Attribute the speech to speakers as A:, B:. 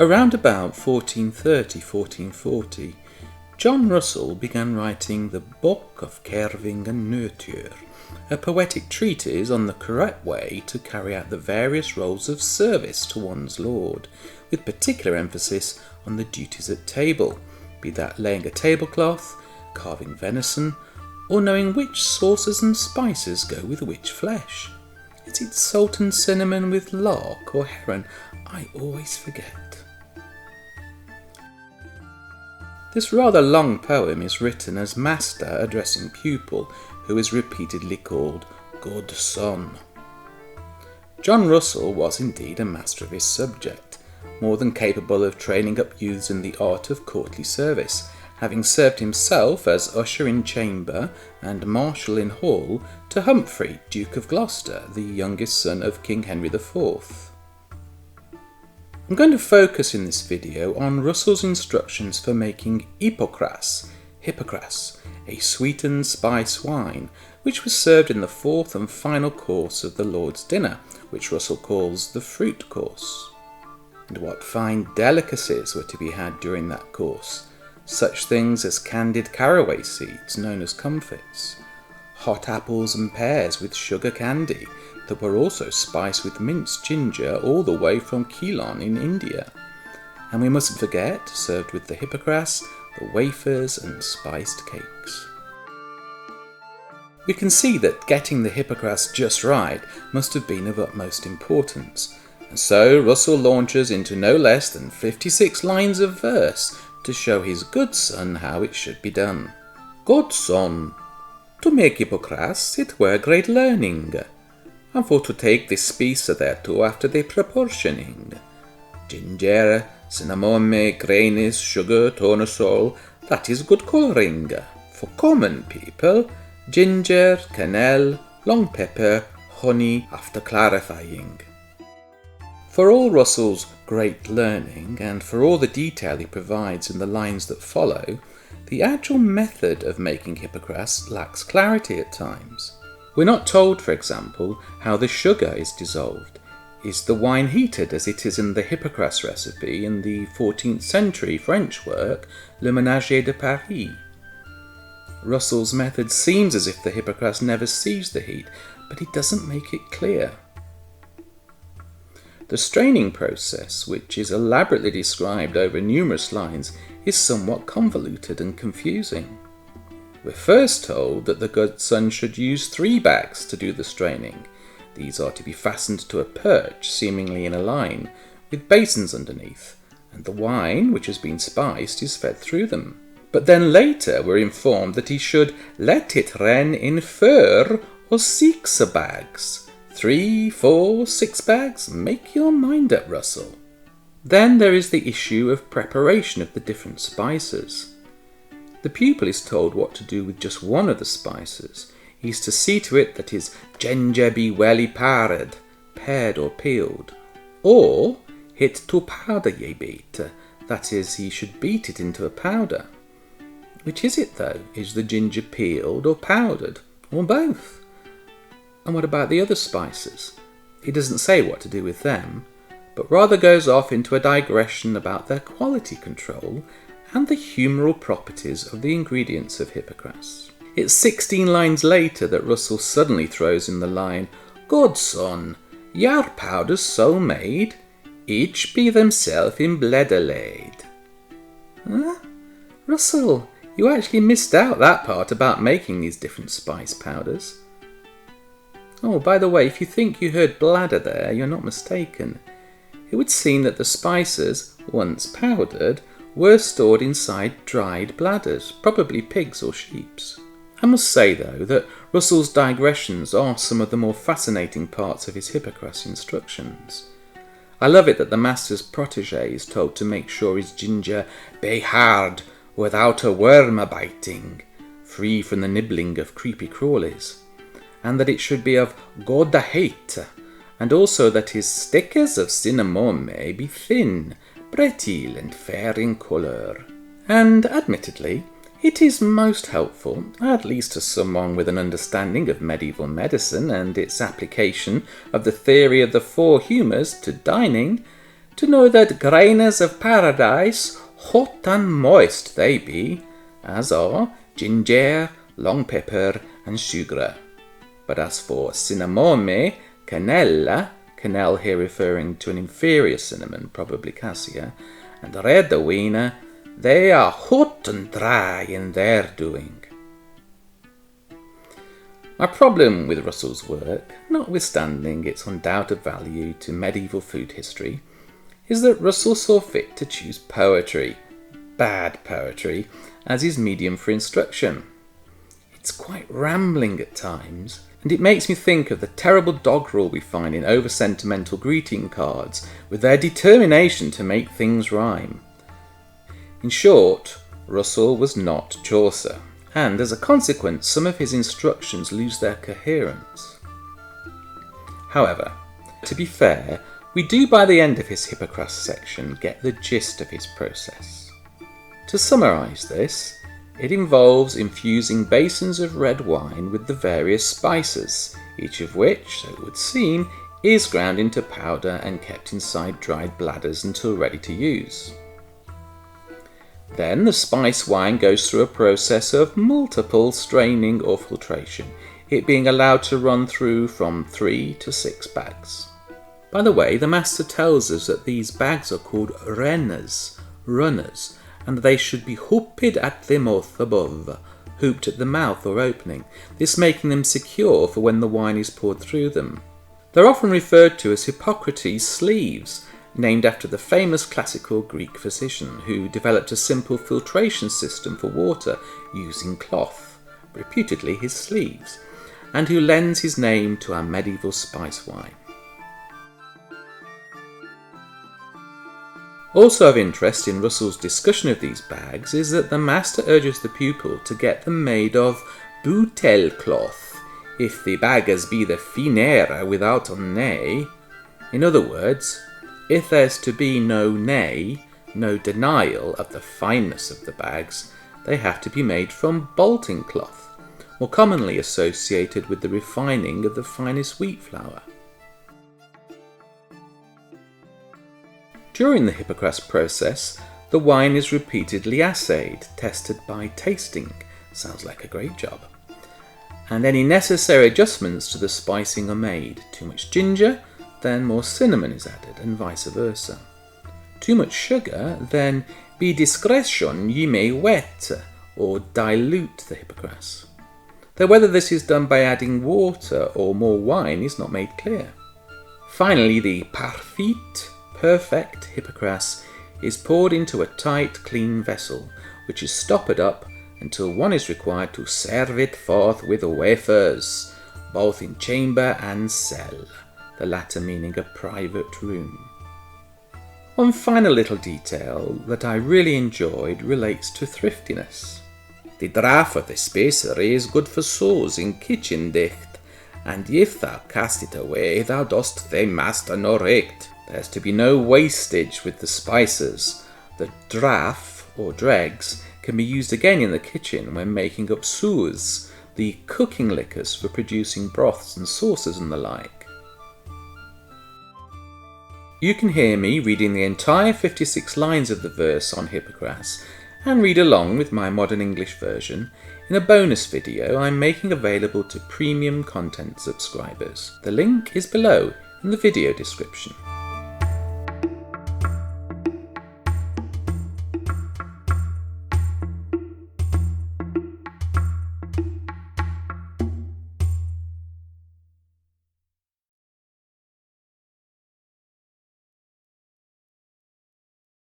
A: Around about 1430-1440, John Russell began writing the Boke of Nurture, a poetic treatise on the correct way to carry out the various roles of service to one's lord, with particular emphasis on the duties at table, be that laying a tablecloth, carving venison, or knowing which sauces and spices go with which flesh. Is it salt and cinnamon with lark or heron? I always forget. This rather long poem is written as master addressing pupil, who is repeatedly called good son. John Russell was indeed a master of his subject, more than capable of training up youths in the art of courtly service, having served himself as usher in chamber and marshal in hall to Humphrey, Duke of Gloucester, the youngest son of King Henry IV. I'm going to focus in this video on Russell's instructions for making Hippocras, a sweetened spice wine, which was served in the fourth and final course of the Lord's dinner, which Russell calls the fruit course. And what fine delicacies were to be had during that course, such things as candied caraway seeds known as comfits, hot apples and pears with sugar candy, that were also spiced with minced ginger all the way from Ceylon in India. And we mustn't forget, served with the Hippocras, the wafers and spiced cakes. We can see that getting the Hippocras just right must have been of utmost importance, and so Russell launches into no less than 56 lines of verse to show his good son how it should be done. Good son, to make Hippocras it were great learning, and for to take this spice thereto after the proportioning. Ginger, cinnamon, granis, sugar, Turnsole, that is good colouring. For common people, ginger, cannel, long pepper, honey after clarifying. For all Russell's great learning, and for all the detail he provides in the lines that follow, the actual method of making Hippocras lacks clarity at times. We're not told, for example, how the sugar is dissolved. Is the wine heated as it is in the Hippocras recipe in the 14th-century French work Le Ménager de Paris? Russell's method seems as if the Hippocras never sees the heat, but he doesn't make it clear. The straining process, which is elaborately described over numerous lines, is somewhat convoluted and confusing. We're first told that the good son should use 3 bags to do the straining. These are to be fastened to a perch, seemingly in a line, with basins underneath, and the wine, which has been spiced, is fed through them. But then later we're informed that he should let it run in 4 or 6 bags. 3, 4, 6 bags? Make your mind up, Russell. Then there is the issue of preparation of the different spices. The pupil is told what to do with just one of the spices. He is to see to it that his ginger be welly pared or peeled, or hit to powder ye beat, that is, he should beat it into a powder. Which is it though? Is the ginger peeled or powdered, or both? And what about the other spices? He doesn't say what to do with them, but rather goes off into a digression about their quality control and the humoral properties of the ingredients of Hippocras. It's 16 lines later that Russell suddenly throws in the line, "Good son, your powders so made, each be themselves in bledder laid." Huh? Russell, you actually missed out that part about making these different spice powders. Oh, by the way, if you think you heard bladder there, you're not mistaken. It would seem that the spices, once powdered, were stored inside dried bladders, probably pigs or sheep's. I must say, though, that Russell's digressions are some of the more fascinating parts of his Hippocras instructions. I love it that the master's protégé is told to make sure his ginger be hard, without a worm a-biting, free from the nibbling of creepy crawlies, and that it should be of good height, and also that his stickers of cinnamon may be thin, brittle and fair in colour. And admittedly, it is most helpful, at least to someone with an understanding of medieval medicine and its application of the theory of the 4 humours to dining, to know that grainers of paradise, hot and moist they be, as are ginger, long pepper, and sugar. But as for cinnamome, cannella, cannel here referring to an inferior cinnamon, probably cassia, and red avena, they are hot and dry in their doing. My problem with Russell's work, notwithstanding its undoubted value to medieval food history, is that Russell saw fit to choose poetry, bad poetry, as his medium for instruction. It's quite rambling at times, and it makes me think of the terrible doggerel we find in over-sentimental greeting cards, with their determination to make things rhyme. In short, Russell was not Chaucer, and as a consequence some of his instructions lose their coherence. However, to be fair, we do by the end of his Hippocrates section get the gist of his process. To summarise this, it involves infusing basins of red wine with the various spices, each of which, so it would seem, is ground into powder and kept inside dried bladders until ready to use. Then the spice wine goes through a process of multiple straining or filtration, it being allowed to run through from 3 to 6 bags. By the way, the master tells us that these bags are called runners, and they should be hooped at the mouth above, hooped at the mouth or opening, this making them secure for when the wine is poured through them. They're often referred to as Hippocrates sleeves, named after the famous classical Greek physician who developed a simple filtration system for water using cloth, reputedly his sleeves, and who lends his name to our medieval spice wine. Also of interest in Russell's discussion of these bags is that the master urges the pupil to get them made of boutel cloth, if the baggers be the finere without a nay. In other words, if there's to be no nay, no denial of the fineness of the bags, they have to be made from bolting cloth, more commonly associated with the refining of the finest wheat flour. During the Hippocrates process, the wine is repeatedly assayed, tested by tasting, sounds like a great job, and any necessary adjustments to the spicing are made. Too much ginger, then more cinnamon is added, and vice versa. Too much sugar, then be discretion ye may wet, or dilute the Hippocrates. Though whether this is done by adding water or more wine is not made clear. Finally, the parfait, perfect Hippocrates is poured into a tight, clean vessel, which is stoppered up until one is required to serve it forth with wafers, both in chamber and cell, the latter meaning a private room. One final little detail that I really enjoyed relates to thriftiness. The draught of the specerary is good for sores in kitchen dicht, and if thou cast it away, thou dost thy master no recht. There's to be no wastage with the spices. The draught, or dregs, can be used again in the kitchen when making up sauce, the cooking liquors for producing broths and sauces and the like. You can hear me reading the entire 56 lines of the verse on Hippocrates and read along with my modern English version in a bonus video I'm making available to premium content subscribers. The link is below in the video description.